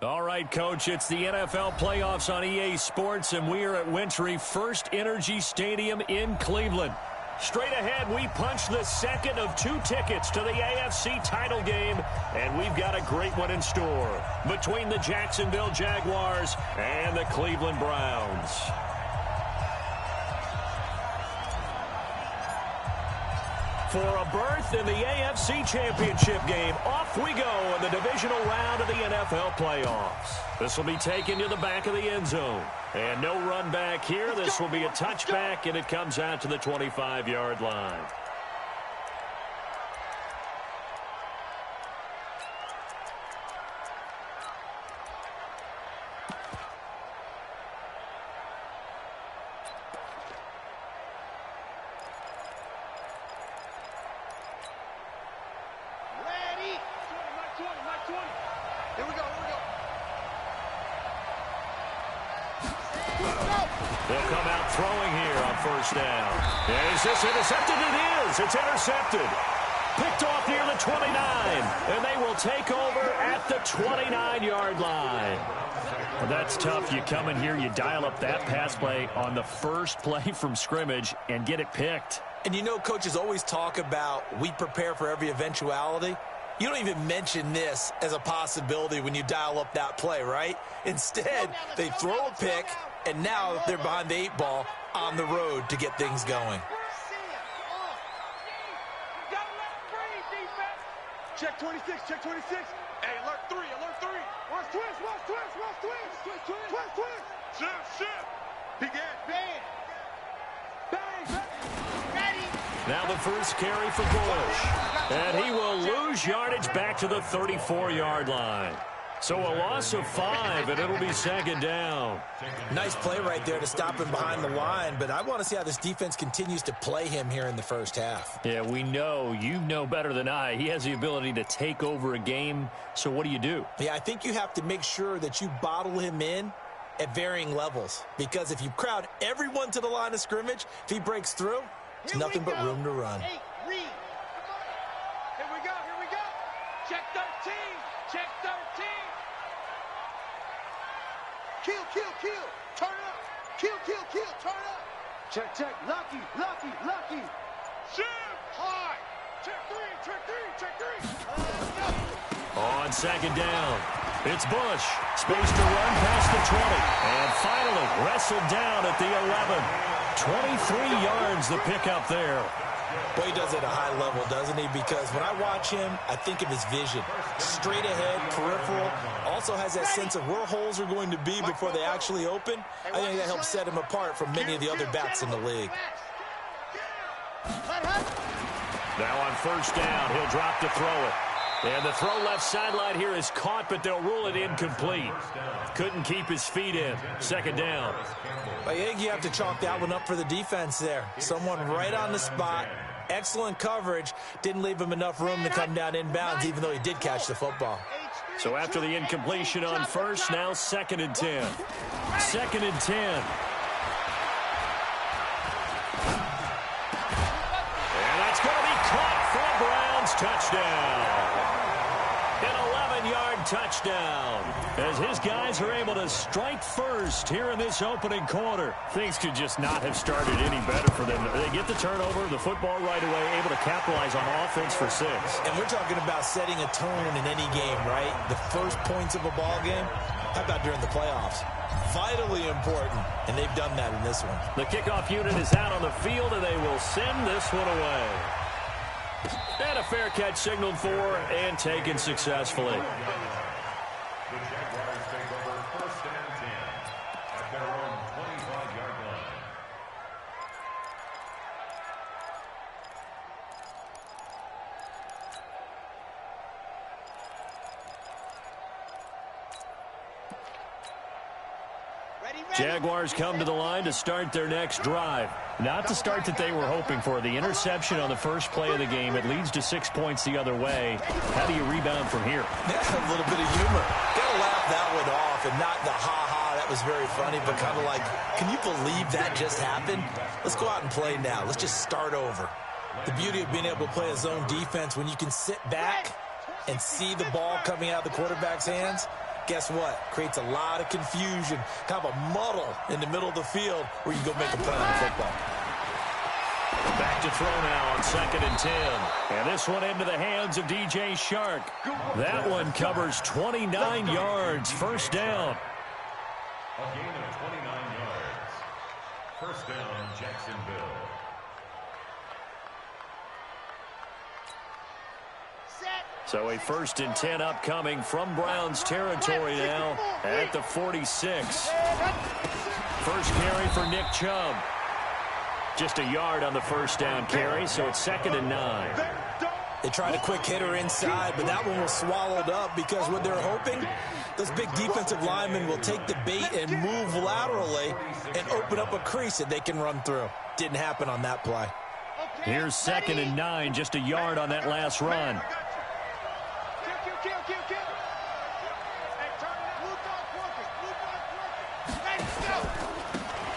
All right, Coach, it's the NFL playoffs on EA Sports, and we are at Wintry First Energy Stadium in Cleveland. Straight ahead, we punch the second of 2 tickets to the AFC title game, and we've got a great one in store between the Jacksonville Jaguars and the Cleveland Browns. For a berth in the AFC Championship game, off we go in the divisional round of the NFL playoffs. This will be taken to the back of the end zone. And no run back here. This will be a touchback, and it comes out to the 25-yard line. They'll come out throwing here on first down. Is this intercepted? It is. It's intercepted. Picked off near the 29. And they will take over at the 29-yard line. Well, that's tough. You come in here, you dial up that pass play on the first play from scrimmage and get it picked. And you know, coaches always talk about we prepare for every eventuality. You don't even mention this as a possibility when you dial up that play, right? Instead, they throw a pick, and now they're behind the 8 ball on the road to get things going. Check 26, check 26. Hey, alert 3, alert 3. Watch twist, watch twist, watch twist. Twist, twist. Twist, twist. Shift. Begin. Bang. Bang, bang. Ready. Now the first carry for Bush. And he will lose yardage back to the 34-yard line. So a loss of 5, and it'll be second down. Nice play right there to stop him behind the line, but I want to see how this defense continues to play him here in the first half. Yeah, we know. You know better than I. He has the ability to take over a game, so what do? Yeah, I think you have to make sure that you bottle him in at varying levels, because if you crowd everyone to the line of scrimmage, if he breaks through, it's nothing but room to run. Hey, read. Here we go. Check 13. Check 13. Kill. Turn up. Kill. Turn up. Check. Lucky. Shift. High. Check 3. On second down, it's Bush. Space to run past the 20. And finally wrestled down at the 11. 23 yards the pickup there. Boy, he does it at a high level, doesn't he? Because when I watch him, I think of his vision. Straight ahead, peripheral. Also has that sense of where holes are going to be before they actually open. I think that helps set him apart from many of the other backs in the league. Now on first down, he'll drop to throw it. And the throw left sideline here is caught, but they'll rule it incomplete. Couldn't keep his feet in. Second down. I think you have to chalk that one up for the defense there. Someone right on the spot. Excellent coverage. Didn't leave him enough room to come down inbounds, even though he did catch the football. So after the incompletion on first, now 2nd and 10. 2nd and 10. And that's going to be caught for a Browns touchdown. An 11-yard touchdown. As his guys are able to strike first here in this opening quarter. Things could just not have started any better for them. They get the turnover, the football right away, able to capitalize on offense for 6. And we're talking about setting a tone in any game, right? The first points of a ball game. How about during the playoffs? Vitally important, and they've done that in this one. The kickoff unit is out on the field, and they will send this one away. And a fair catch signaled for and taken successfully. The Jaguars take over 1st and 10 at their own 25-yard line. Jaguars come to the line to start their next drive. Not the start that they were hoping for. The interception on the first play of the game. It leads to 6 points the other way. How do you rebound from here? That's a little bit of humor. Got to laugh that one off and not the ha-ha. That was very funny, but kind of like, can you believe that just happened? Let's go out and play now. Let's just start over. The beauty of being able to play a zone defense when you can sit back and see the ball coming out of the quarterback's hands guess what? Creates a lot of confusion, kind of a muddle in the middle of the field where you go make a play on football. Back to throw now on 2nd and 10. And this one into the hands of DJ Shark. That one covers 29 yards. First down. A gain of 29 yards. First down, Jacksonville. So a 1st and 10 upcoming from Browns territory now at the 46. First carry for Nick Chubb. Just a yard on the first down carry, so it's 2nd and 9. They tried a quick hitter inside, but that one was swallowed up because what they're hoping, those big defensive linemen will take the bait and move laterally and open up a crease that they can run through. Didn't happen on that play. Here's 2nd and 9, just a yard on that last run.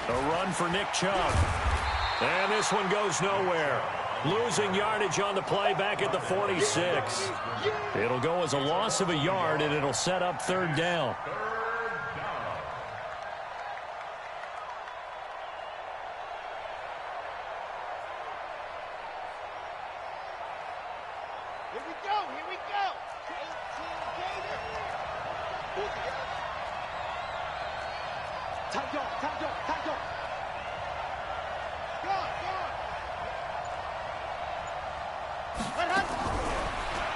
A run for Nick Chubb. And this one goes nowhere. Losing yardage on the play back at the 46. It'll go as a loss of a yard, and it'll set up 3rd down. Here we go, here we go. 18 Gator. Pull together. Time go, time go, time go. Go, go.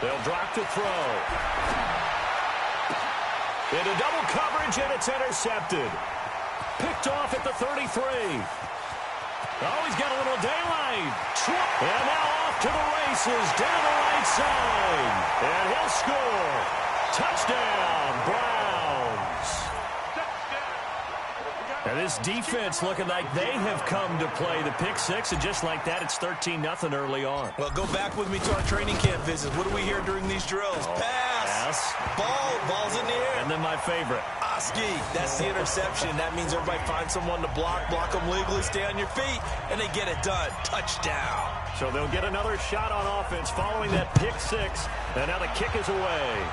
They'll drop to throw. Into double coverage, and it's intercepted. Picked off at the 33. Oh, he's got a little daylight. And now off to the races down the right side. And he'll score. Touchdown, Browns. And this defense looking like they have come to play the pick six, and just like that, it's 13-0 early on. Well, go back with me to our training camp visit. What do we hear during these drills? Pass. Ball's in the air. And then my favorite. Oski, that's the interception. That means everybody finds someone to block them legally, stay on your feet, and they get it done. Touchdown. So they'll get another shot on offense following that pick six, and now the kick is away.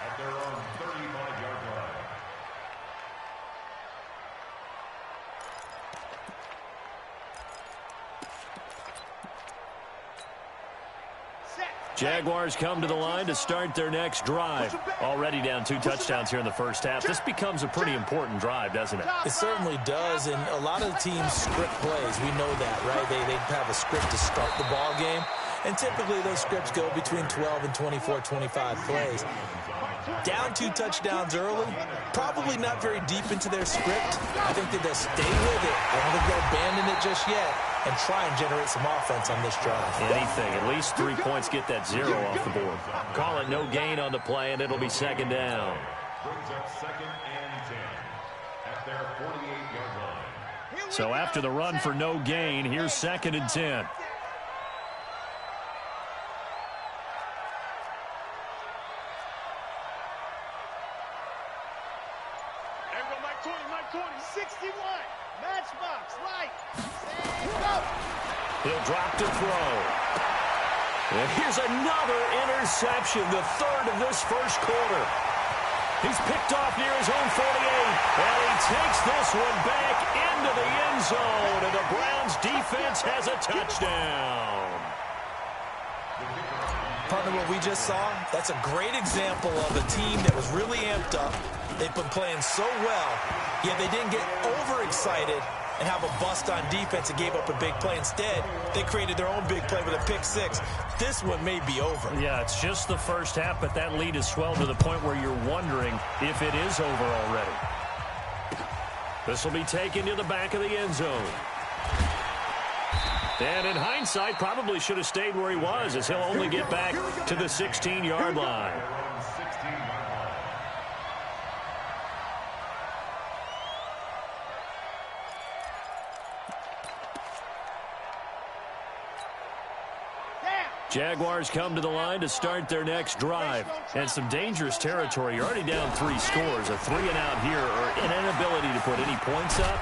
At their own 35-yard line. Jaguars come to the line to start their next drive. Already down 2 touchdowns here in the first half. This becomes a pretty important drive, doesn't it? It certainly does, and a lot of the teams script plays. We know that, right? They have a script to start the ball game, and typically those scripts go between 12 and 24, 25 plays. Down 2 touchdowns early, probably not very deep into their script. I think that they'll stay with it. I don't think they'll abandon it just yet and try and generate some offense on this drive. Anything. At least 3 points get that 0 off the board. Call it no gain on the play, and it'll be 2nd down. Brings up 2nd and 10 at their 48-yard line. So after the run for no gain, here's 2nd and 10. Mike 20, 61. Matchbox, right. He'll drop to throw. And here's another interception, the 3rd of this first quarter. He's picked off near his own 48, and he takes this one back into the end zone, and the Browns defense has a touchdown. Partner, what we just saw, that's a great example of a team that was really amped up. They've been playing so well, yet they didn't get overexcited and have a bust on defense and gave up a big play. Instead, they created their own big play with a pick six. This one may be over. Yeah, it's just the first half, but that lead has swelled to the point where you're wondering if it is over already. This will be taken to the back of the end zone. And in hindsight, probably should have stayed where he was, as he'll only get back to the 16-yard line. Jaguars come to the line to start their next drive. And some dangerous territory. You're already down 3 scores. A 3-and-out here, or an inability to put any points up.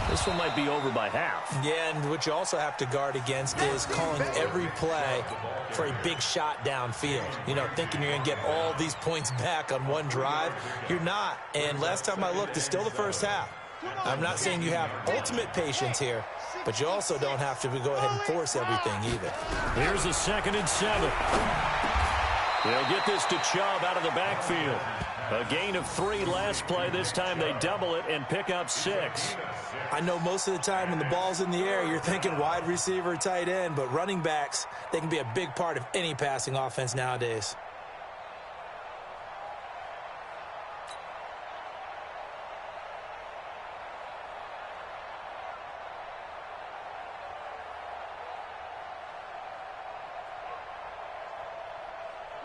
This one might be over by half. Yeah, and what you also have to guard against is calling every play for a big shot downfield. You know, thinking you're going to get all these points back on one drive. You're not. And last time I looked, it's still the first half. I'm not saying you have ultimate patience here, but you also don't have to go ahead and force everything either. Here's a 2nd and 7. They'll get this to Chubb out of the backfield. A gain of 3 last play. This time they double it and pick up 6. I know most of the time when the ball's in the air, you're thinking wide receiver, tight end, but running backs, they can be a big part of any passing offense nowadays.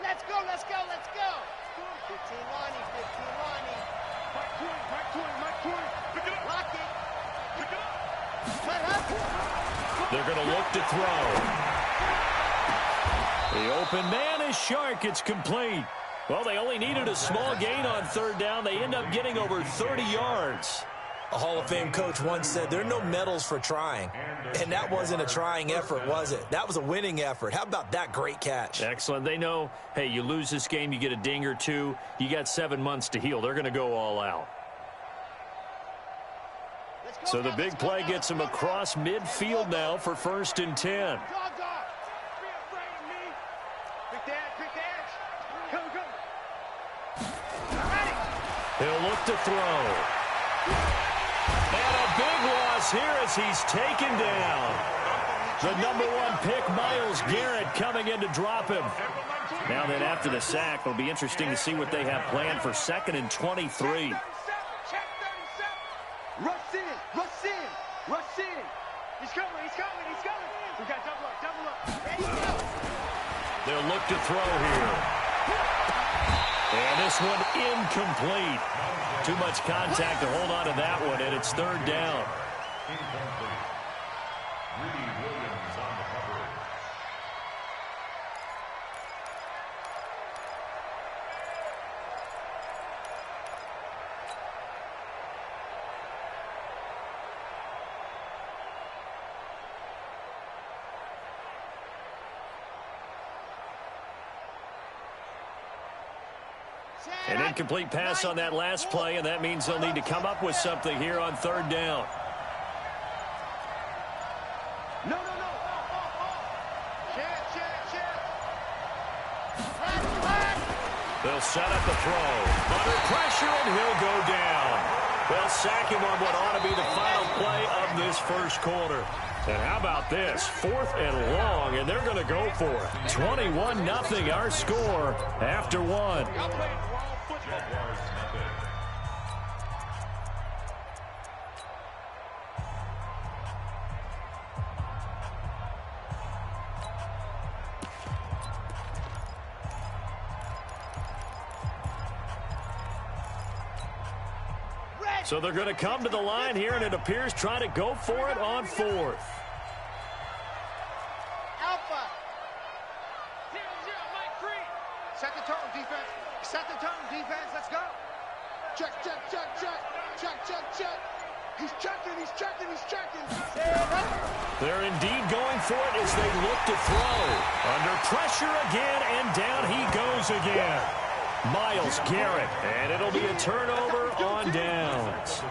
Let's go, let's go, let's go. 15 Lonnie, 15 Lonnie. Mike 20. Pick it up. Lock it. Pick it up. They're going to look to throw. The open man is Shark. It's complete. Well, they only needed a small gain on 3rd down. They end up getting over 30 yards. A Hall of Fame coach once said there are no medals for trying. And that wasn't a trying effort, was it? That was a winning effort. How about that great catch? Excellent. They know, hey, you lose this game, you get a ding or 2. You got 7 months to heal. They're going to go all out. So the big play gets them across midfield now for 1st and 10. He'll look to throw. And a big loss here as he's taken down. The #1 pick, Myles Garrett, coming in to drop him. Now then, after the sack, it'll be interesting to see what they have planned for 2nd and 23. Rush in. He's coming. We got double up. They'll look to throw here. And this one incomplete. Too much contact to hold on to that one, and it's 3rd down. Incomplete. Greedy Williams on the coverage. An incomplete pass on that last play, and that means they'll need to come up with something here on 3rd down. No. They'll set up the throw. Under pressure, and he'll go down. They'll sack him on what ought to be the final play of this 1st quarter. And how about this? 4th and long, and they're going to go for it. 21-0 our score after 1. Jaguars nothing. So they're going to come to the line here, and it appears trying to go for it on 4th. Alpha. 0-0, Mike 3. Set the tone, defense. Let's go. Check. He's checking. They're indeed going for it as they look to throw. Under pressure again, and down he goes again. Myles Garrett, and it'll be a turnover on downs.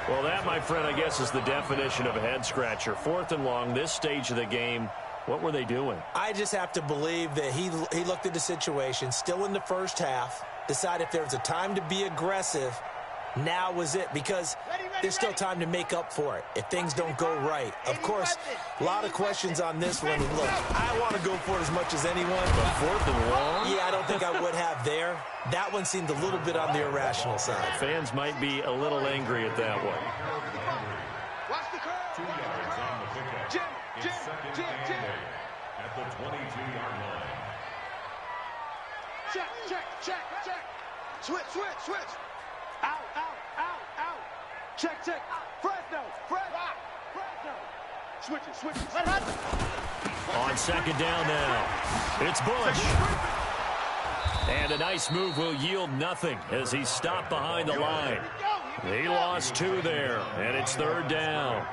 Well, that, my friend, I guess is the definition of a head-scratcher. 4th and long, this stage of the game. What were they doing? I just have to believe that he looked at the situation, still in the 1st half, decided if there was a time to be aggressive, now was it, because there's still time to make up for it if things don't go right. Of course, a lot of questions on this one. Look, I want to go for it as much as anyone. But 4th and long? Yeah, I don't think I would have there. That one seemed a little bit on the irrational side. Fans might be a little angry at that one. Watch the curve. 2 yards on the pickup. Jim. Second and 8 at the 22-yard line. Check. Switch. Out. Check. Fresno. Switch it. On 2nd down now, it's Bush. And a nice move will yield nothing as he's stopped behind the line. He lost 2 there, and it's 3rd down.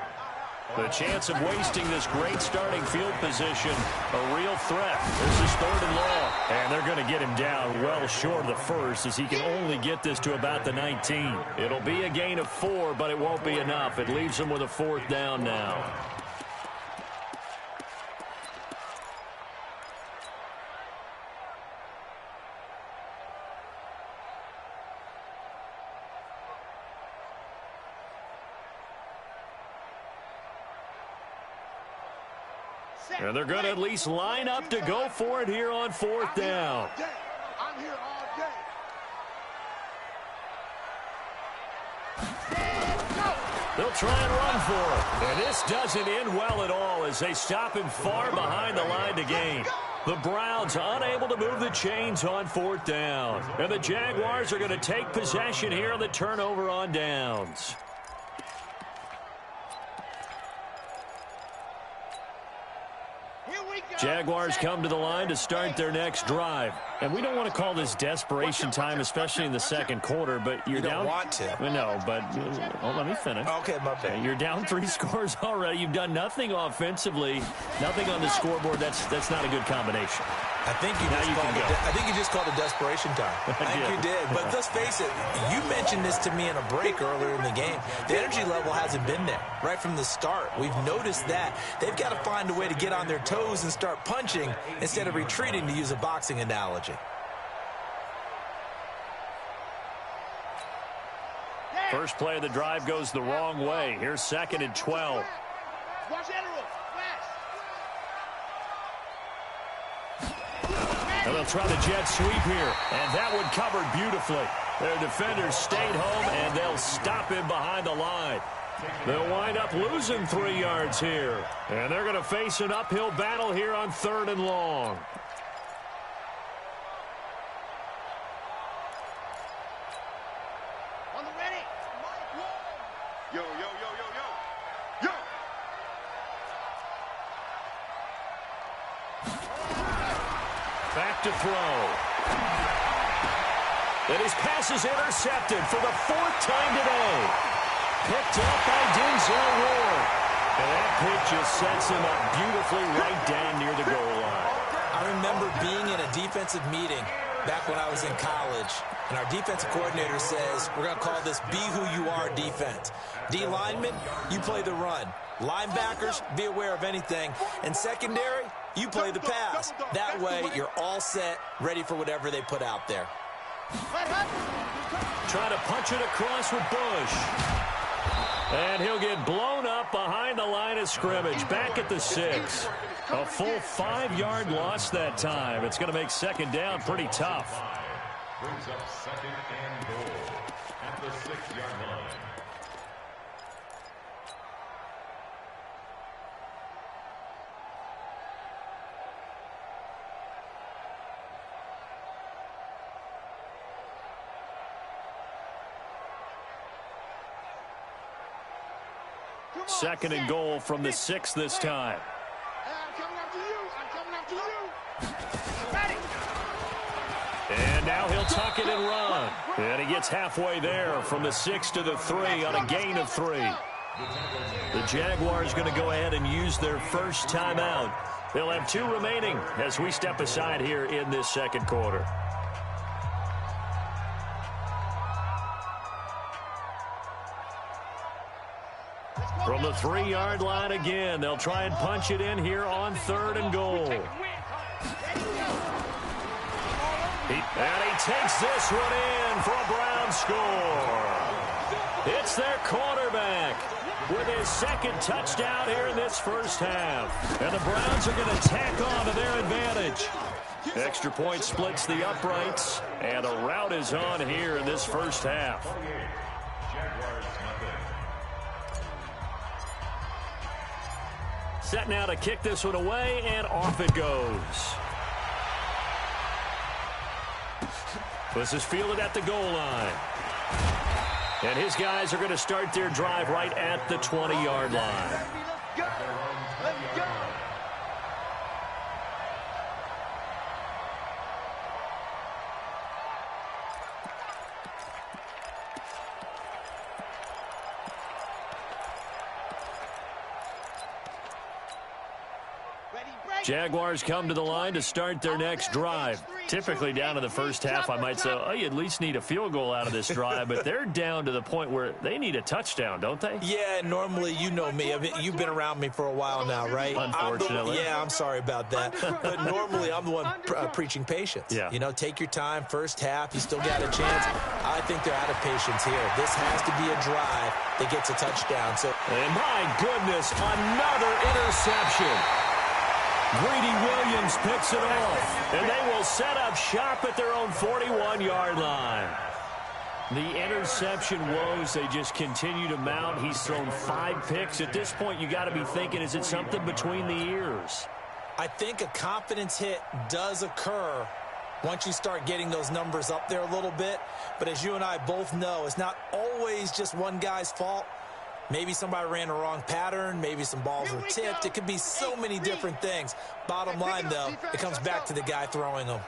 The chance of wasting this great starting field position, a real threat. This is 3rd and long, and they're going to get him down well short of the first as he can only get this to about the 19. It'll be a gain of 4, but it won't be enough. It leaves him with a 4th down now. And they're going to at least line up to go for it here on 4th down. I'm here all day. They'll try and run for it. And this doesn't end well at all as they stop him far behind the line to gain. The Browns unable to move the chains on 4th down. And the Jaguars are going to take possession here on the turnover on downs. Jaguars come to the line to start their next drive. And we don't want to call this desperation time, especially in the second quarter, but you're down. You don't want to. No, but let me finish. Okay, my bad. You're down 3 scores already. You've done nothing offensively, nothing on the scoreboard. That's not a good combination. I think you just called it desperation time. I think you did. But let's face it, you mentioned this to me in a break earlier in the game. The energy level hasn't been there right from the start. We've noticed that. They've got to find a way to get on their toes and start punching instead of retreating, to use a boxing analogy. First play of the drive goes the wrong way. Here's 2nd and 12. Watch Adderall. And they'll try the jet sweep here. And that one covered beautifully. Their defenders stayed home, and they'll stop him behind the line. They'll wind up losing 3 yards here. And they're going to face an uphill battle here on 3rd and long. On the ready. Yo, yo, yo, yo, yo. Yo. Back to throw. And his pass is intercepted for the 4th time today. Picked up by Denzel Ward. And that pick just sets him up beautifully right down near the goal line. I remember being in a defensive meeting back when I was in college, and our defensive coordinator says, we're going to call this be who you are defense. D linemen, you play the run. Linebackers, be aware of anything. And secondary, you play the pass. That way, you're all set, ready for whatever they put out there. Try to punch it across with Bush. And he'll get blown up behind the line of scrimmage, back at the 6. A full 5-yard loss that time. It's going to make 2nd down pretty tough. Brings up 2nd and goal at the 6-yard line. Second and goal from the 6 this time. I'm coming after you. I'm coming after you. Ready. And now he'll tuck it and run. And he gets halfway there from the 6 to the 3 on a gain of 3. The Jaguars going to go ahead and use their first timeout. They'll have 2 remaining as we step aside here in this second quarter. From the 3-yard line again, they'll try and punch it in here on 3rd and goal. And he takes this one in for a Brown score. It's their quarterback with his 2nd touchdown here in this first half. And the Browns are going to tack on to their advantage. Extra point splits the uprights, and the rout is on here in this first half. Set now to kick this one away, and off it goes. This is fielded at the goal line. And his guys are going to start their drive right at the 20-yard line. Let's go. Let's go. Jaguars come to the line to start their next drive. Typically down to the first half, I might say, oh, you at least need a field goal out of this drive, but they're down to the point where they need a touchdown, don't they? Yeah, normally, you know me. I mean, you've been around me for a while now, right? Unfortunately. I'm sorry about that. But normally, I'm the one preaching patience. Yeah. You know, take your time, first half, you still got a chance. I think they're out of patience here. This has to be a drive that gets a touchdown. And my goodness, another interception. Greedy Williams picks it off, and they will set up shop at their own 41-yard line. The interception woes, they just continue to mount. He's thrown 5 picks. At this point, you got to be thinking, is it something between the ears? I think a confidence hit does occur once you start getting those numbers up there a little bit. But as you and I both know, it's not always just one guy's fault. Maybe somebody ran the wrong pattern. Maybe some balls were tipped. It could be so many different things. Bottom line, though, it comes back to the guy throwing them.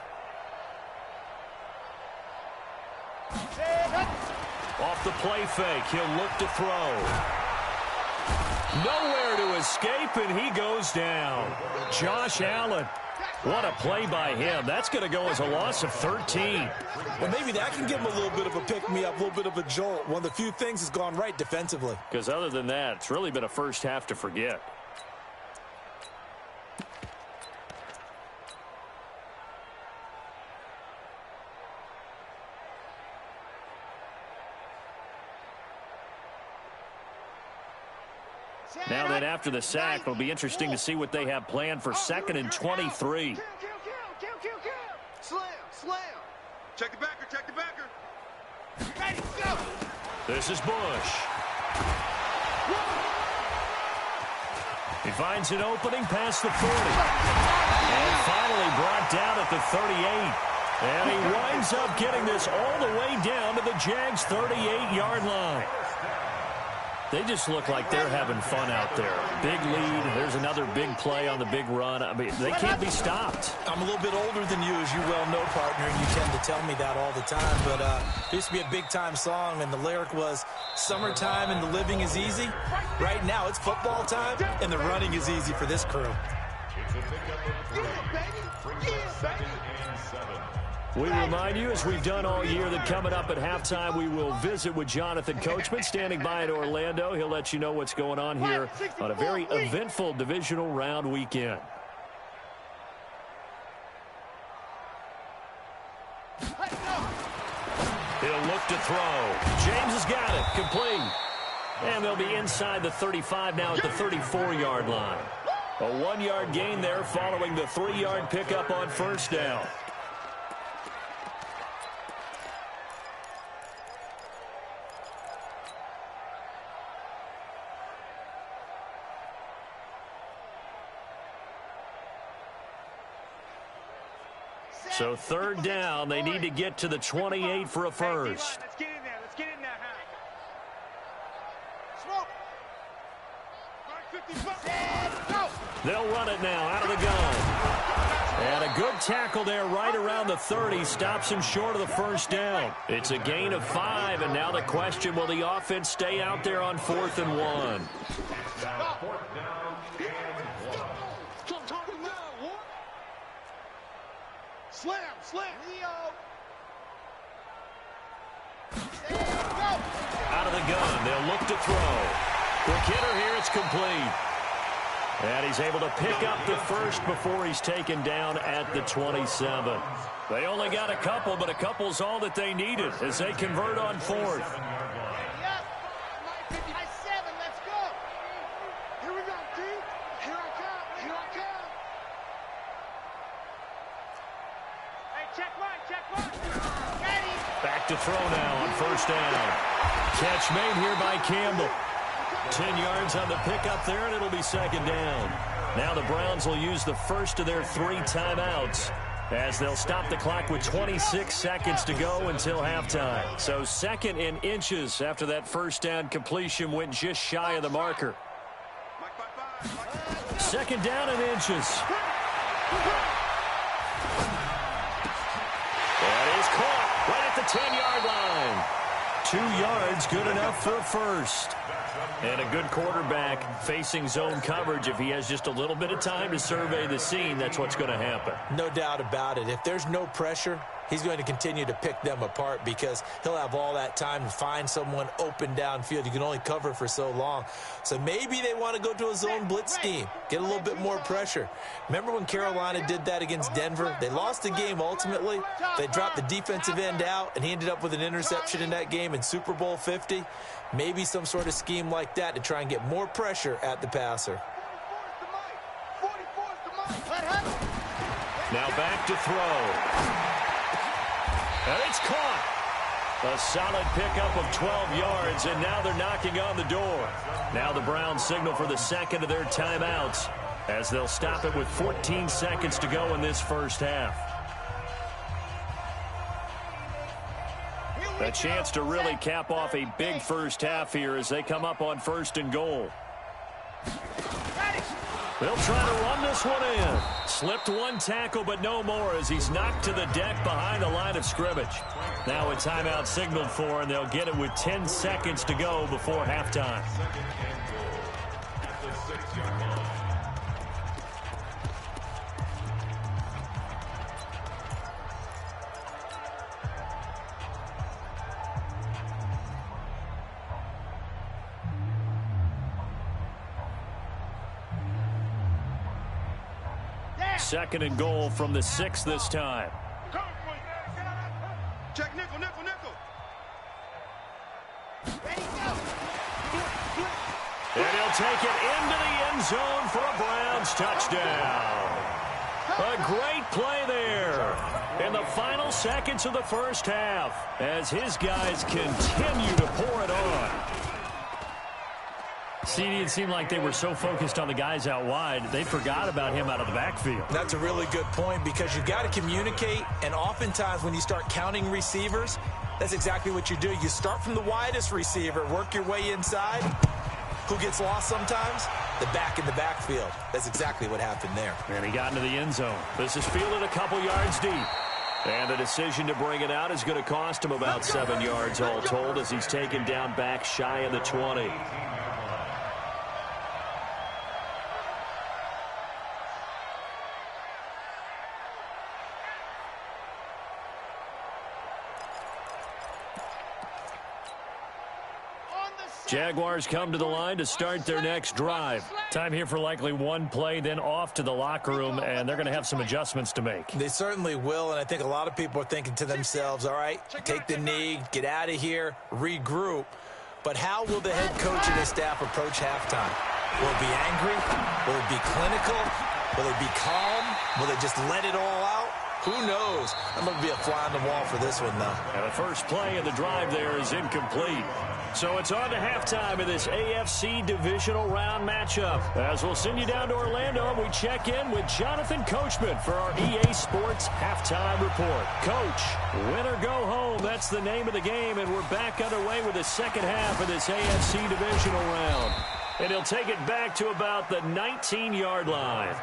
Off the play fake, he'll look to throw. Nowhere to escape, and he goes down. Josh Allen. What a play by him. That's going to go as a loss of 13. Well, maybe that can give him a little bit of a pick-me-up, a little bit of a jolt. One of the few things that's gone right defensively. Because other than that, it's really been a first half to forget. Now then, after the sack, it'll be interesting to see what they have planned for 2nd and 23. Slam. Check the backer. Ready, go. This is Bush. He finds an opening past the 40. And finally brought down at the 38. And he winds up getting this all the way down to the Jags' 38-yard line. They just look like they're having fun out there. Big lead. There's another big play on the big run. I mean, they can't be stopped. I'm a little bit older than you, as you well know, partner, and you tend to tell me that all the time. But there used to be a big-time song, and the lyric was, summertime and the living is easy. Right now, it's football time, and the running is easy for this crew. We remind you, as we've done all year, that coming up at halftime, we will visit with Jonathan Coachman, standing by in Orlando. He'll let you know what's going on here on a very eventful divisional round weekend. He'll look to throw. James has got it. Complete. And they'll be inside the 35 now at the 34-yard line. A 1-yard gain there following the 3-yard pickup on first down. So 3rd down, they need to get to the 28 for a first. Let's get in there, Go. They'll run it now out of the gun. And a good tackle there right around the 30 stops him short of the first down. It's a gain of 5, and now the question, will the offense stay out there on 4th and 1? Slam. Leo. Out of the gun, they'll look to throw. Quick hitter here, it's complete. And he's able to pick up the first before he's taken down at the 27. They only got a couple, but a couple's all that they needed as they convert on 4th. Yep. 57. Let's go. Here we go, D. Here I come. Hey, check one. Ready. Back to throw now on first down. Catch made here by Campbell. 10 yards on the pickup there, and it'll be 2nd down. Now the Browns will use the first of their 3 timeouts as they'll stop the clock with 26 seconds to go until halftime. So 2nd and inches after that first down completion went just shy of the marker. 2nd down and inches. That is caught right at the 10-yard line. 2 yards, good enough for a first. And a good quarterback facing zone coverage. If he has just a little bit of time to survey the scene, that's what's going to happen. No doubt about it. If there's no pressure, he's going to continue to pick them apart because he'll have all that time to find someone open downfield. You can only cover for so long. So maybe they want to go to a zone blitz scheme, get a little bit more pressure. Remember when Carolina did that against Denver? They lost the game ultimately. They dropped the defensive end out, and he ended up with an interception in that game in Super Bowl 50. Maybe some sort of scheme like that to try and get more pressure at the passer. Now back to throw. And it's caught. A solid pickup of 12 yards, and now they're knocking on the door. Now the Browns signal for the second of their timeouts as they'll stop it with 14 seconds to go in this first half. A chance to really cap off a big first half here as they come up on 1st and goal. They'll try to run this one in. Slipped one tackle, but no more as he's knocked to the deck behind the line of scrimmage. Now a timeout signaled for, and they'll get it with 10 seconds to go before halftime. Second and goal from the 6 this time. Check nickel, nickel, nickel. And he'll take it into the end zone for a Browns touchdown. A great play there in the final seconds of the first half as his guys continue to pour it on. CD, it seemed like they were so focused on the guys out wide, they forgot about him out of the backfield. That's a really good point because you've got to communicate, and oftentimes when you start counting receivers, that's exactly what you do. You start from the widest receiver, work your way inside. Who gets lost sometimes? The back in the backfield. That's exactly what happened there. And he got into the end zone. This is fielded a couple yards deep. And the decision to bring it out is going to cost him about 7 yards all told as he's taken down back shy of the 20. Jaguars come to the line to start their next drive. Time here for likely one play, then off to the locker room, and they're going to have some adjustments to make. They certainly will, and I think a lot of people are thinking to themselves, all right, take the knee, get out of here, regroup. But how will the head coach and his staff approach halftime? Will it be angry? Will it be clinical? Will it be calm? Will they just let it all out? Who knows? I'm going to be a fly on the wall for this one, though. And the first play of the drive there is incomplete. So it's on to halftime of this AFC divisional round matchup. As we'll send you down to Orlando, and we check in with Jonathan Coachman for our EA Sports Halftime Report. Coach, win or go home, that's the name of the game, and we're back underway with the second half of this AFC divisional round. And he'll take it back to about the 19-yard line.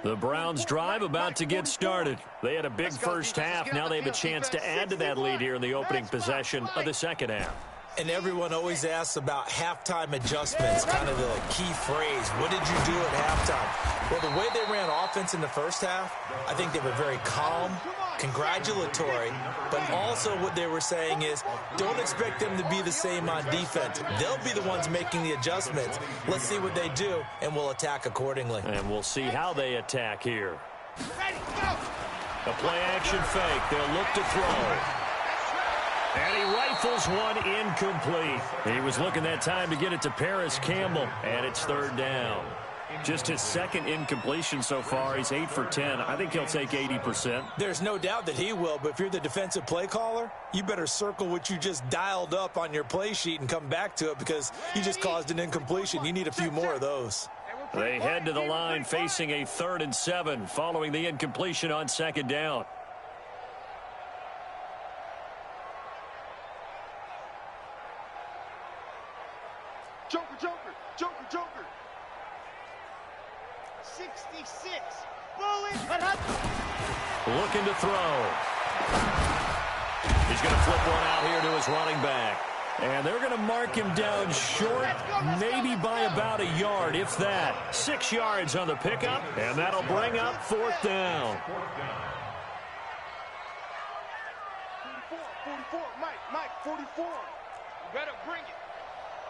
The Browns drive about to get started. They had a big first half. Now they have a chance to add to that lead here in the opening possession of the second half. And everyone always asks about halftime adjustments, kind of the key phrase. What did you do at halftime? Well, the way they ran offense in the first half, I think they were very calm, congratulatory, but also what they were saying is don't expect them to be the same on defense. They'll be the ones making the adjustments. Let's see what they do, and we'll attack accordingly. And we'll see how they attack here. A play-action fake. They'll look to throw. And he rifles one incomplete. He was looking that time to get it to Paris Campbell, and it's third down. Just his second incompletion so far. He's 8 for 10. I think he'll take 80%. There's no doubt that he will, but if you're the defensive play caller, you better circle what you just dialed up on your play sheet and come back to it because you just caused an incompletion. You need a few more of those. They head to the line facing a 3rd and 7 following the incompletion on second down. 66. Bullet. Looking to throw. He's going to flip one out here to his running back. And they're going to mark him down short, maybe by about a yard, if that. 6 yards on the pickup, and that'll bring up 4th down. 44, Mike, 44. You better bring it.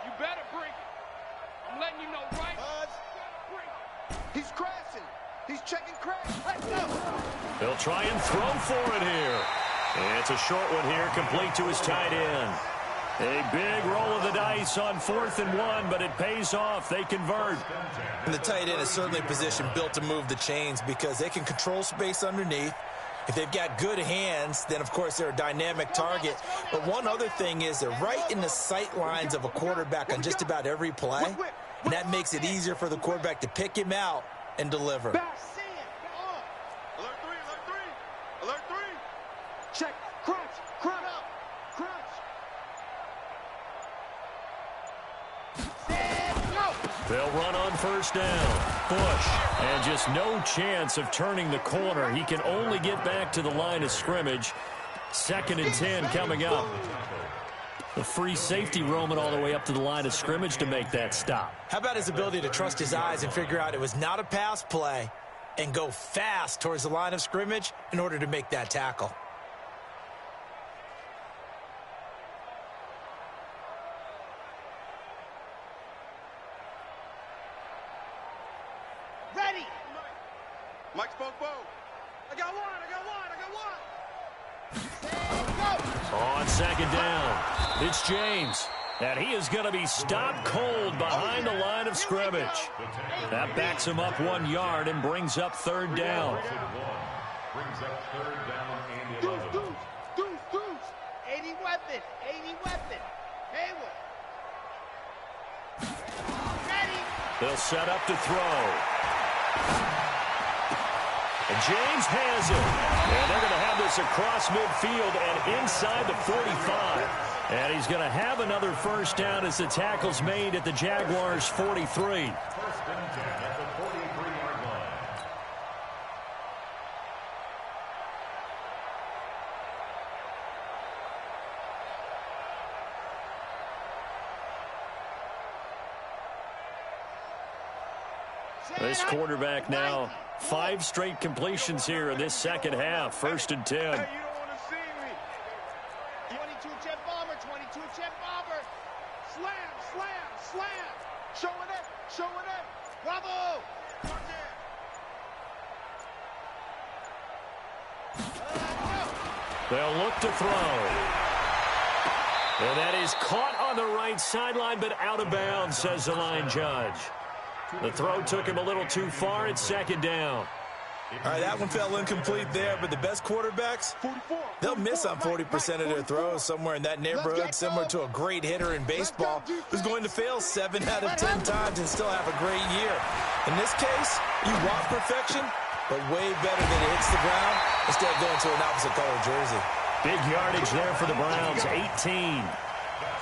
You better bring it. I'm letting you know right. Bring it. He's crashing. He's checking crash. Let's go. They'll try and throw for it here. And it's a short one here, complete to his tight end. A big roll of the dice on 4th and 1, but it pays off. They convert. And the tight end is certainly a position built to move the chains because they can control space underneath. If they've got good hands, then, of course, they're a dynamic target. But one other thing is they're right in the sight lines of a quarterback on just about every play. And that makes it easier for the quarterback to pick him out and deliver. Alert 3. Alert 3. Check. Crunch. They'll run on 1st down. Bush, and just no chance of turning the corner. He can only get back to the line of scrimmage. 2nd and 10 coming up. The free safety roaming all the way up to the line of scrimmage to make that stop. How about his ability to trust his eyes and figure out it was not a pass play and go fast towards the line of scrimmage in order to make that tackle? Ready. Mike spoke bow. I got one. On 2nd down, it's James. And he is going to be stopped cold behind the line of scrimmage. That backs him up 1 yard and brings up 3rd down. Brings up 3rd down and 11. Deuce. 80 weapon. Hayward. Ready. They'll set up to throw. And James has it. And they're going to have this across midfield and inside the 45. And he's going to have another 1st down as the tackle's made at the Jaguars' 43. 1st and 10 at the 43-yard line. This quarterback now, 5 straight completions here in this 2nd half. 1st and 10. Hey, you don't want to see me. 22 jet bomber. Slam. Show it. Bravo. They'll look to throw. And that is caught on the right sideline, but out of bounds, says the line judge. The throw took him a little too far. It's 2nd down. All right, that one fell incomplete there, but the best quarterbacks, they'll miss on 40% of their throws somewhere in that neighborhood, similar to a great hitter in baseball who's going to fail 7 out of 10 times and still have a great year. In this case, you want perfection, but way better than it hits the ground instead of going to an opposite color jersey. Big yardage there for the Browns, 18.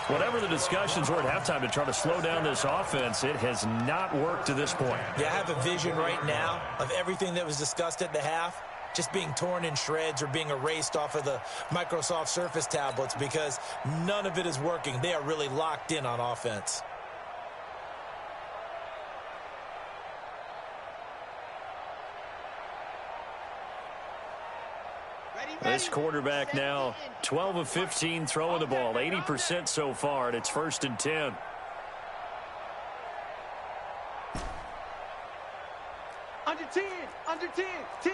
Whatever the discussions were at halftime to try to slow down this offense, it has not worked to this point. Yeah, I have a vision right now of everything that was discussed at the half just being torn in shreds or being erased off of the Microsoft Surface tablets because none of it is working. They are really locked in on offense. This quarterback now 12 of 15 throwing the ball, 80% so far, and it's 1st and 10. Under 10. 10.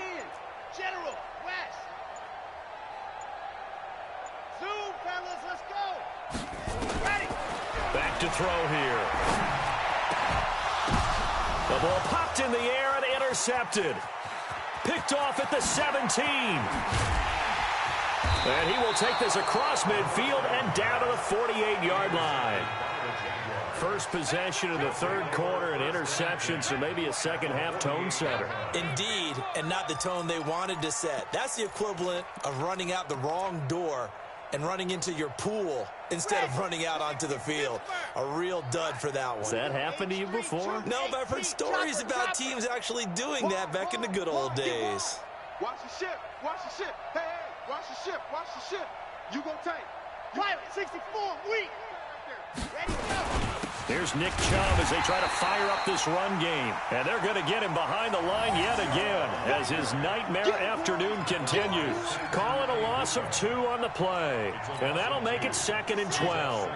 General, West. Zoom, fellas, let's go. Ready. Back to throw here. The ball popped in the air and intercepted. Picked off at the 17. And he will take this across midfield and down to the 48-yard line. First possession of the 3rd quarter, an interception, so maybe a 2nd half tone setter. Indeed, and not the tone they wanted to set. That's the equivalent of running out the wrong door and running into your pool instead of running out onto the field. A real dud for that one. Has that happened to you before? No, but I've heard stories about teams actually doing that back in the good old days. Watch the ship. Watch the ship. Hey, hey, watch the ship. Watch the ship. You go tank. Pilot 64, weak. Ready, go. Here's Nick Chubb as they try to fire up this run game. And they're going to get him behind the line yet again as his nightmare afternoon continues. Calling a loss of 2 on the play. And that'll make it 2nd and 12.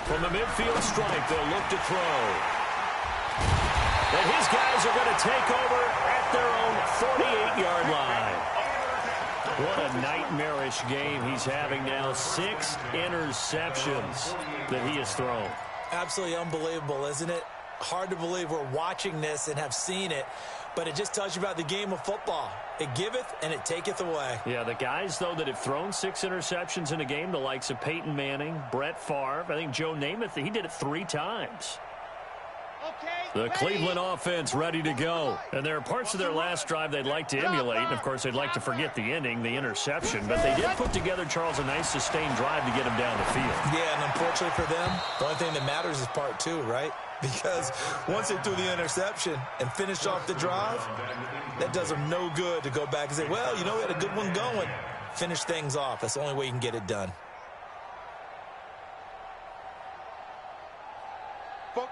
From the midfield stripe, they'll look to throw. And his guys are going to take over at their own 48-yard line. What a nightmarish game he's having now. 6 interceptions that he has thrown. Absolutely unbelievable, isn't it? Hard to believe we're watching this and have seen it, but it just tells you about the game of football. It giveth and it taketh away. Yeah, the guys, though, that have thrown 6 interceptions in a game, the likes of Peyton Manning, Brett Favre, I think Joe Namath, he did it 3 times. The Cleveland offense ready to go. And there are parts of their last drive they'd like to emulate. And, of course, they'd like to forget the ending, the interception. But they did put together, Charles, a nice sustained drive to get him down the field. Yeah, and unfortunately for them, the only thing that matters is part 2, right? Because once they threw the interception and finished off the drive, that does them no good to go back and say, well, you know, we had a good one going. Finish things off. That's the only way you can get it done.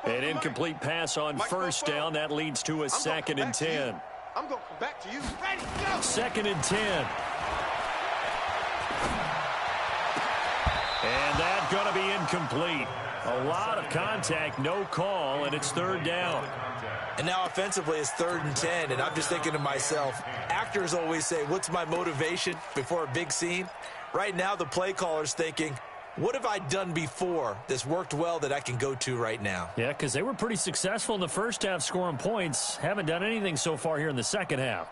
An incomplete pass on first down. That leads to a 2nd and 10. I'm going to come back to you. Ready, go. 2nd and 10. And that's going to be incomplete. A lot of contact, no call, and it's 3rd down. And now offensively it's 3rd and 10, and I'm just thinking to myself, actors always say, what's my motivation before a big scene? Right now the play caller's thinking, what have I done before that's worked well that I can go to right now? Yeah, because they were pretty successful in the first half scoring points. Haven't done anything so far here in the second half.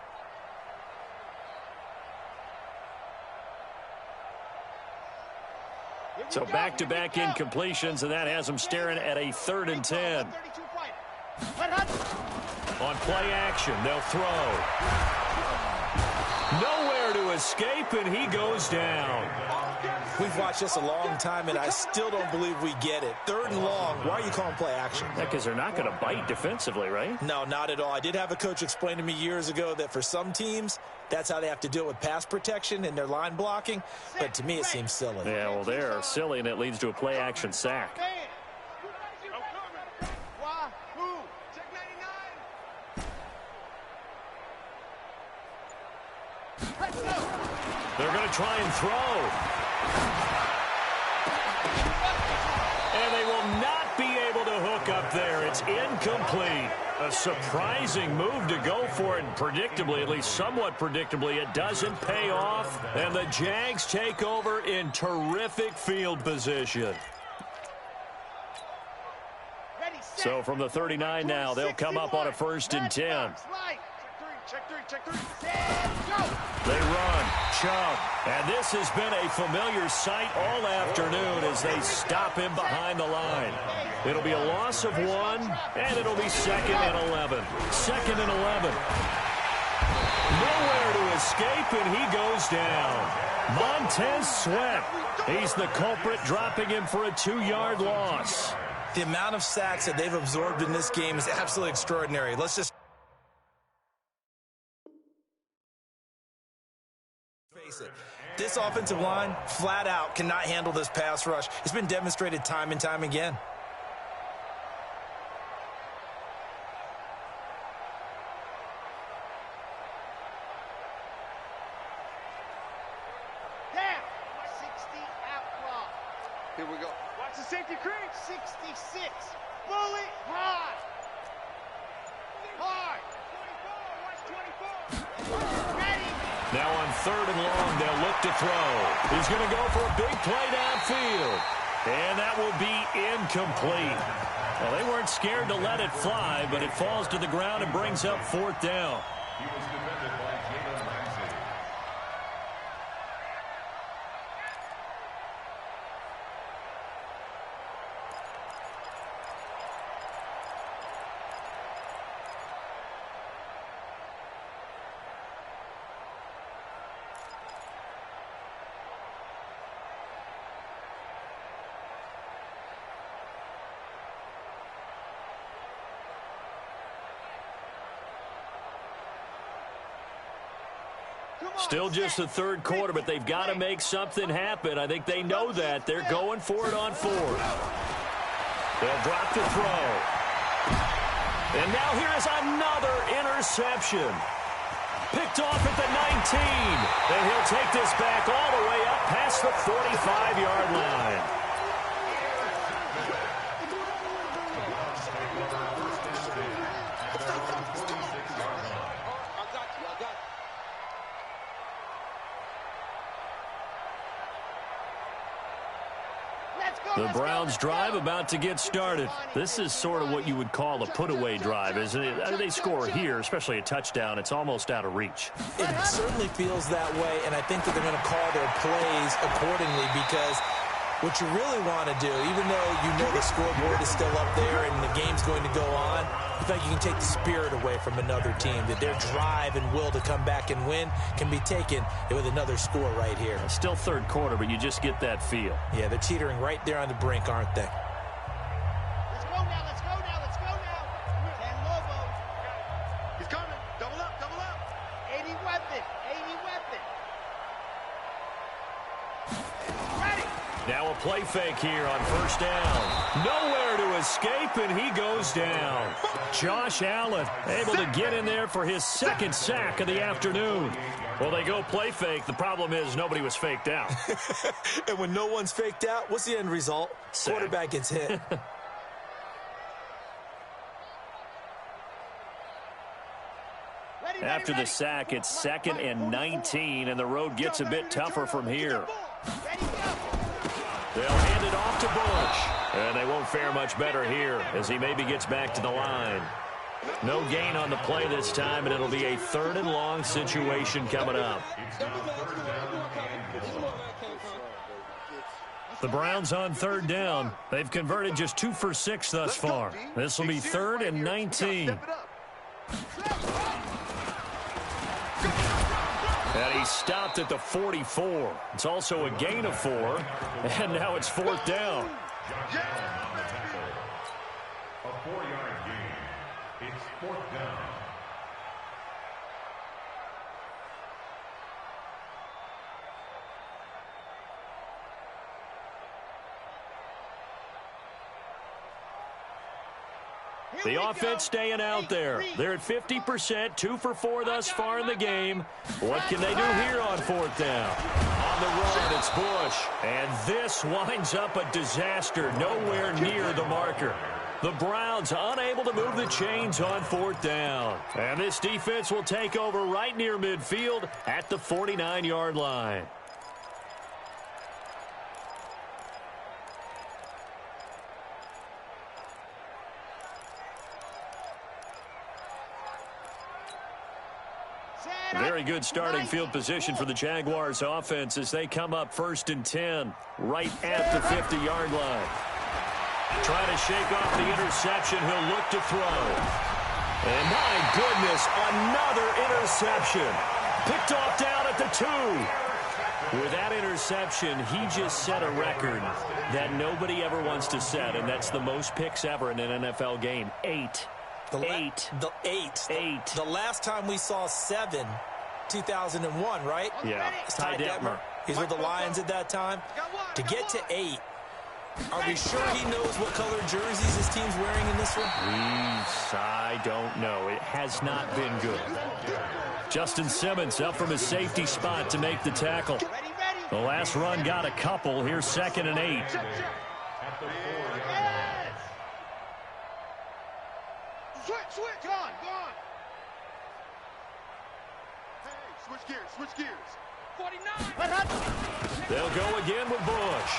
So back-to-back incompletions, and that has them staring at a 3rd and 10. On play action, they'll throw. Nowhere to escape, and he goes down. We've watched this a long time, and I still don't believe we get it. 3rd and long, why are you calling play action? Yeah, because they're not going to bite defensively, right? No, not at all. I did have a coach explain to me years ago that for some teams, that's how they have to deal with pass protection and their line blocking. But to me, it seems silly. Yeah, well, they're silly, and it leads to a play action sack. They're going to try and throw. And they will not be able to hook up there. It's incomplete. A surprising move to go for it. And predictably, at least somewhat predictably, it doesn't pay off. And the Jags take over in terrific field position. So from the 39 now, they'll come up on a 1st and 10. Check three. They run, Chubb, and this has been a familiar sight all afternoon as they stop him behind the line. It'll be a loss of 1, and it'll be 2nd and 11. 2nd and 11. Nowhere to escape, and he goes down. Montez Sweat, he's the culprit, dropping him for a 2-yard loss. The amount of sacks that they've absorbed in this game is absolutely extraordinary. Let's just face it. This offensive line, flat out, cannot handle this pass rush. It's been demonstrated time and time again. Down. 60 out block. Here we go. Watch the safety creep. 66. Bullet hard. Hard. 24. Watch 24. Ready. Now on 3rd and long, they'll look to throw. He's going to go for a big play downfield. And that will be incomplete. Well, they weren't scared to let it fly, but it falls to the ground and brings up 4th down. He was defended by Jalen Ramsey. Still just the third quarter, but they've got to make something happen. I think they know that. They're going for it on fourth. They'll drop the throw. And now here is another interception. Picked off at the 19. And he'll take this back all the way up past the 45-yard line. The Browns drive about to get started. This is sort of what you would call a put-away drive, isn't it? They score here, especially a touchdown. It's almost out of reach. It certainly feels that way, and I think that they're going to call their plays accordingly because what you really want to do, even though you know the scoreboard is still up there and the game's going to go on, you think you can take the spirit away from another team, that their drive and will to come back and win can be taken with another score right here. It's still third quarter, but you just get that feel. Yeah, they're teetering right there on the brink, aren't they? Let's go now, let's go now, let's go now. San Lobo. He's coming. Double up, double up. 80 weapon, 80 weapon. Ready. Now a play fake here on first down. Nowhere to escape, and he goes down. Josh Allen able to get in there for his second sack of the afternoon. Well, they go play fake. The problem is nobody was faked out. And when no one's faked out, what's the end result? Sack. Quarterback gets hit. After the sack, it's 2nd and 19, and the road gets a bit tougher from here. Ready, go. They'll hand it off to Bush, and they won't fare much better here as he maybe gets back to the line. No gain on the play this time, and it'll be a 3rd and long situation coming up. The Browns on 3rd down. They've converted just 2 for 6 thus far. This will be 3rd and 19. And he stopped at the 44. It's also a gain of 4. And now it's 4th down. A 4-yard gain. It's 4th down. The offense staying out there. They're at 50%, 2 for 4 thus far in the game. What can they do here on 4th down? On the run, it's Bush. And this winds up a disaster, nowhere near the marker. The Browns unable to move the chains on 4th down. And this defense will take over right near midfield at the 49-yard line. Very good starting field position for the Jaguars offense as they come up 1st and 10 right at the 50-yard line. Trying to shake off the interception. He'll look to throw. And my goodness, another interception. Picked off down at the 2. With that interception, he just set a record that nobody ever wants to set, and that's the most picks ever in an NFL game. 8. The last time we saw 7, 2001, right? Yeah, Ty Detmer. He's with the Lions at that time. To get to 8, are we sure he knows what color jerseys his team's wearing in this one? I don't know. It has not been good. Justin Simmons up from his safety spot to make the tackle. The last run got a couple. Here's 2nd and 8. Switch, gone. Hey, switch gears. 49. They'll go again with Bush.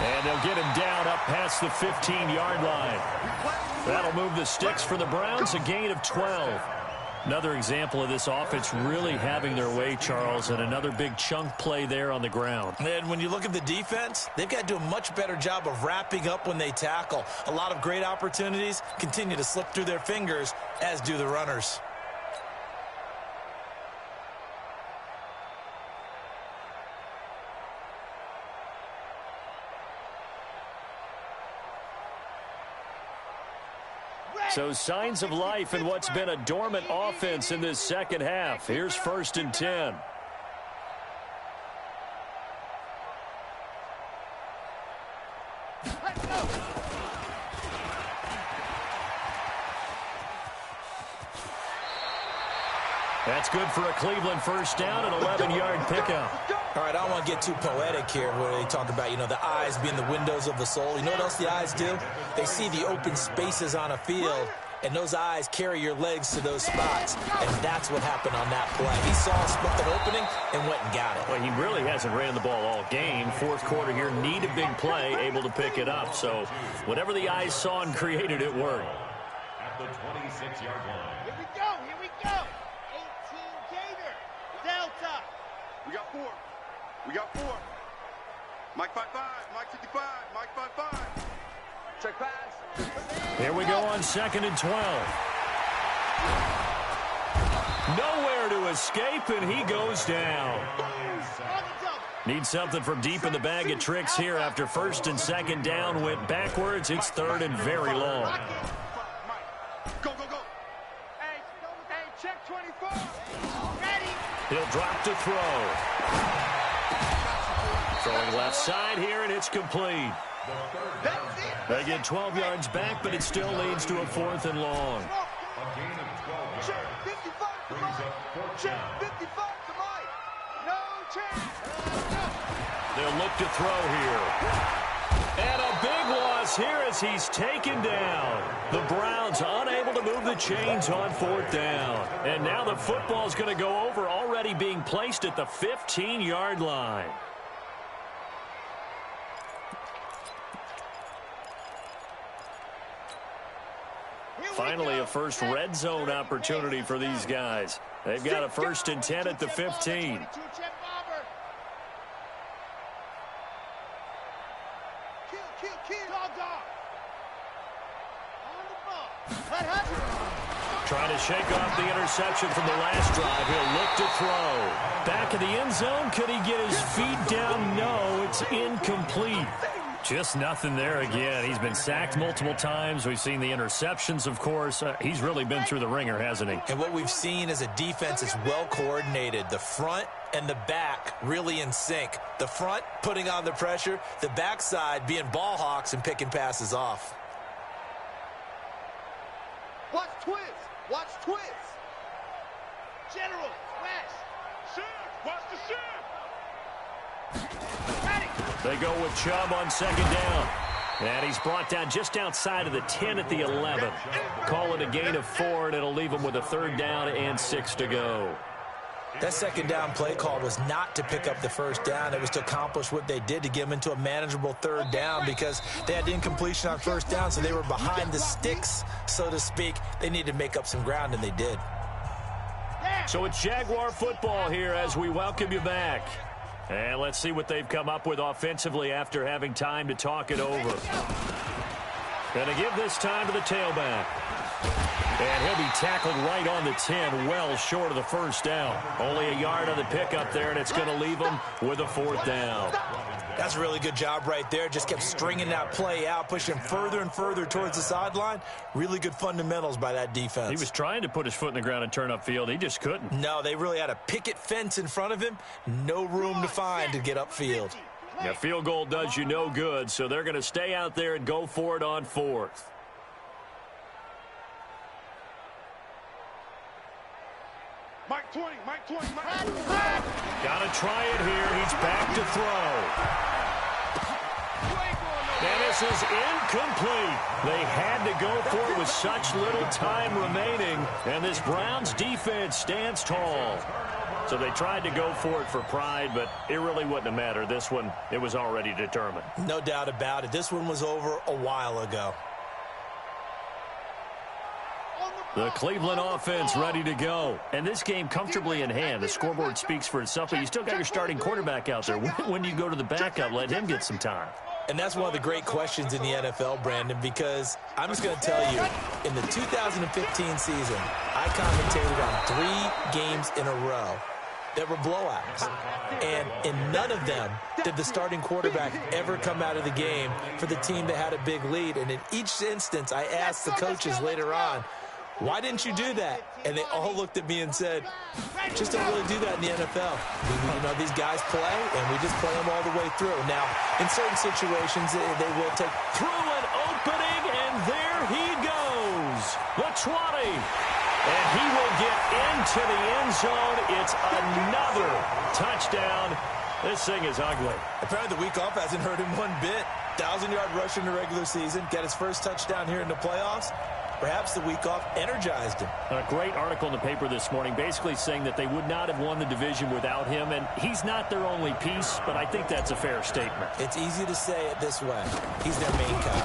And they'll get him down up past the 15-yard line. That'll move the sticks for the Browns, a gain of 12. Another example of this offense really having their way, Charles, and another big chunk play there on the ground. And when you look at the defense, they've got to do a much better job of wrapping up when they tackle. A lot of great opportunities continue to slip through their fingers, as do the runners. So signs of life in what's been a dormant offense in this second half. Here's 1st and 10. That's good for a Cleveland first down, an 11-yard pickup. All right, I don't want to get too poetic here where they talk about, the eyes being the windows of the soul. You know what else the eyes do? They see the open spaces on a field, and those eyes carry your legs to those spots, and that's what happened on that play. He saw a spot, an opening, and went and got it. Well, he really hasn't ran the ball all game. Fourth quarter here, need a big play, able to pick it up. So whatever the eyes saw and created, it worked. At the 26-yard line. Here we go. 18 Gator. Delta. We got four. Mike 5-5, Mike 55, Mike 5-5. Check pass. Here we go on 2nd and 12. Nowhere to escape, and he goes down. Need something from deep in the bag of tricks here after 1st and 2nd down went backwards. It's 3rd and very long. Go. Hey, check 24. Ready. He'll drop to throw. Throwing left side here, and it's complete. They get 12 yards back, but it still leads to a 4th and long. A gain of 12 Check yards. 55 to Brings Mike. up 4th Check down. 55 to Mike. No chance. They'll look to throw here. And a big loss here as he's taken down. The Browns unable to move the chains on 4th down. And now the football's going to go over, already being placed at the 15-yard line. Finally, a first red zone opportunity for these guys. They've got a 1st and 10 at the 15. Trying to shake off the interception from the last drive. He'll look to throw. Back in the end zone. Could he get his feet down? No, it's incomplete. Just nothing there again. He's been sacked multiple times. We've seen the interceptions, of course. He's really been through the ringer, hasn't he? And what we've seen is a defense that's well coordinated. The front and the back really in sync. The front putting on the pressure. The backside being ball hawks and picking passes off. Watch twist. General, smash. Shift. Watch the shift. Ready. They go with Chubb on 2nd down. And he's brought down just outside of the 10 at the 11. Call it a gain of 4, and it'll leave him with a 3rd down and 6 to go. That 2nd down play call was not to pick up the 1st down. It was to accomplish what they did to get them into a manageable 3rd down because they had incompletion on 1st down, so they were behind the sticks, so to speak. They needed to make up some ground, and they did. So it's Jaguar football here as we welcome you back. And let's see what they've come up with offensively after having time to talk it over. Going to give this time to the tailback. And he'll be tackled right on the 10, well short of the 1st down. Only a yard on the pickup there, and it's going to leave him with a 4th down. That's a really good job right there. Just kept stringing that play out, pushing further and further towards the sideline. Really good fundamentals by that defense. He was trying to put his foot in the ground and turn upfield. He just couldn't. No, they really had a picket fence in front of him. No room to find to get upfield. A field goal does you no good, so they're going to stay out there and go for it on 4th. Mike 20. Got to try it here. He's back to throw. And this is incomplete. They had to go for it with such little time remaining. And this Browns defense stands tall. So they tried to go for it for pride, but it really wouldn't have mattered. This one, it was already determined. No doubt about it. This one was over a while ago. The Cleveland offense ready to go. And this game comfortably in hand. The scoreboard speaks for itself, but you still got your starting quarterback out there. When do you go to the backup? Let him get some time. And that's one of the great questions in the NFL, Brandon, because I'm just going to tell you, in the 2015 season, I commentated on 3 games in a row. that were blowouts. And in none of them did the starting quarterback ever come out of the game for the team that had a big lead. And in each instance, I asked the coaches later on, why didn't you do that? And they all looked at me and said, just don't really do that in the NFL. You know, these guys play, and we just play them all the way through. Now, in certain situations, they will take through an opening, and there he goes. The 20. And he will get into the end zone. It's another touchdown. This thing is ugly. Apparently the week off hasn't hurt him one bit. 1,000-yard rush in the regular season. Got his first touchdown here in the playoffs. Perhaps the week off energized him. A great article in the paper this morning basically saying that they would not have won the division without him, and he's not their only piece, but I think that's a fair statement. It's easy to say it this way. He's their main guy.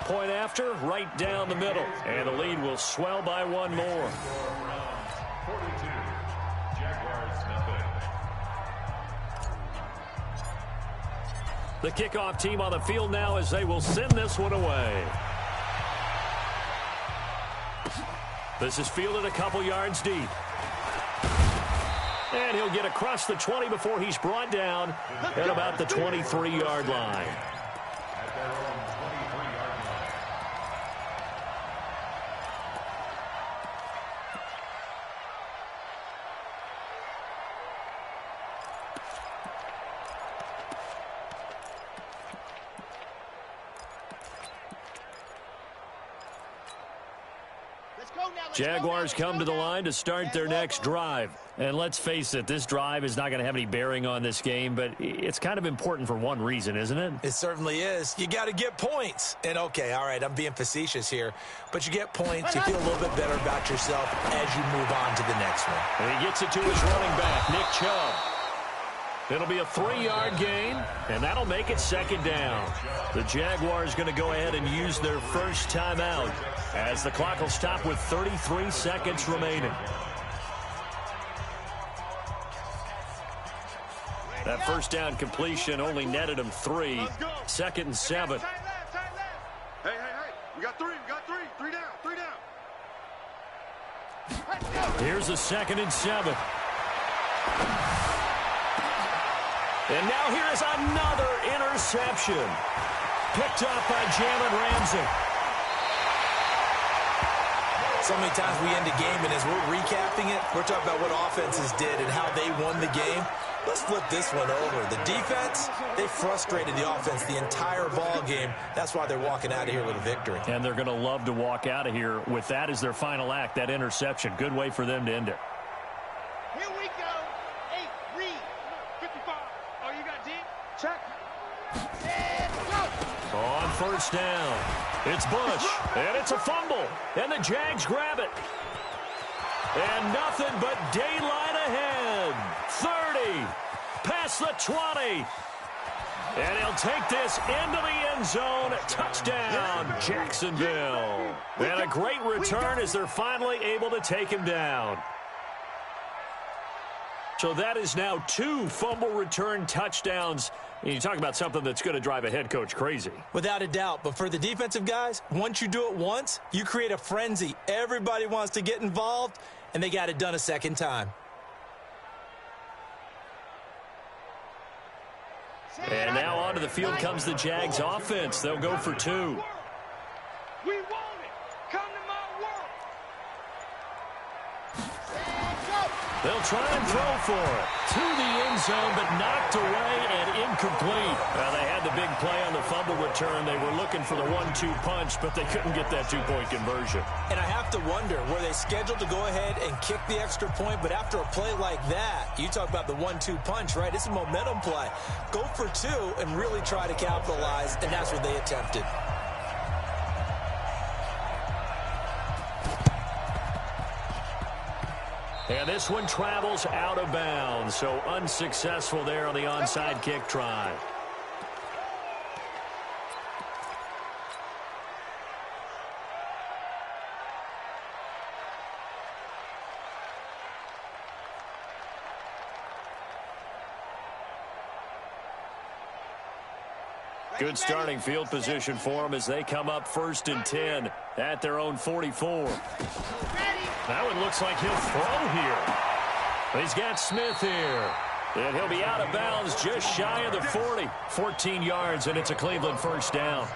Point after, right down the middle, and the lead will swell by one more. 42, Jaguars nothing. The kickoff team on the field now as they will send this one away. This is fielded a couple yards deep. And he'll get across the 20 before he's brought down at about the 23-yard line. At their own 23-yard line. Jaguars come to the line to start their next drive. And let's face it, this drive is not going to have any bearing on this game, but it's kind of important for one reason, isn't it? It certainly is. You got to get points. And, okay, all right, I'm being facetious here, but you get points, you feel a little bit better about yourself as you move on to the next one. And he gets it to his running back, Nick Chubb. It'll be a 3-yard gain, and that'll make it second down. The Jaguars going to go ahead and use their first timeout as the clock will stop with 33 seconds remaining. That first down completion only netted him 3. 2nd and 7. Hey, we got 3, three down. Here's a 2nd and 7. And now here is another interception. Picked up by Jalen Ramsey. So many times we end a game, and as we're recapping it, we're talking about what offenses did and how they won the game. Let's flip this one over. The defense, they frustrated the offense the entire ball game. That's why they're walking out of here with a victory. And they're going to love to walk out of here with that as their final act, that interception. Good way for them to end it. Here we go. 8, read. 55. Oh, you got D? Check. And go. On first down, it's Bush, and it's a fumble, and the Jags grab it. And nothing but daylight ahead. 30, past the 20. And he'll take this into the end zone. Touchdown, Jacksonville. And a great return as they're finally able to take him down. So that is now 2 fumble return touchdowns. And you talk about something that's going to drive a head coach crazy. Without a doubt. But for the defensive guys, once you do it once, you create a frenzy. Everybody wants to get involved, and they got it done a second time. And now onto the field comes the Jags offense. They'll go for 2. We want it. Come to my world. They'll try and throw for it. To the end zone, but knocked away and incomplete. Well, they had the big play on the fumble return. They were looking for the 1-2 punch, but they couldn't get that 2-point conversion. And I have to wonder, were they scheduled to go ahead and kick the extra point? But after a play like that, you talk about the 1-2 punch, right? It's a momentum play. Go for 2 and really try to capitalize, and that's what they attempted. And this one travels out of bounds, so unsuccessful there on the onside kick try. Good starting field position for them as they come up 1st and 10 at their own 44. That one looks like he'll throw here. He's got Smith here. And he'll be out of bounds just shy of the 40. 14 yards, and it's a Cleveland first down.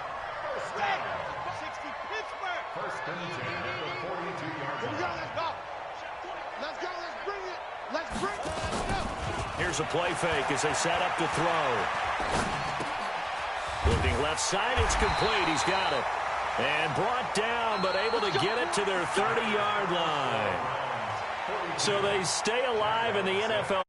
First and 10 at the 42-yard line. Let's go. Let's go. Let's bring it. Let's bring it. Here's a play fake as they set up to throw. Looking left side, it's complete. He's got it. And brought down, but able to get it to their 30-yard line. So they stay alive in the NFL.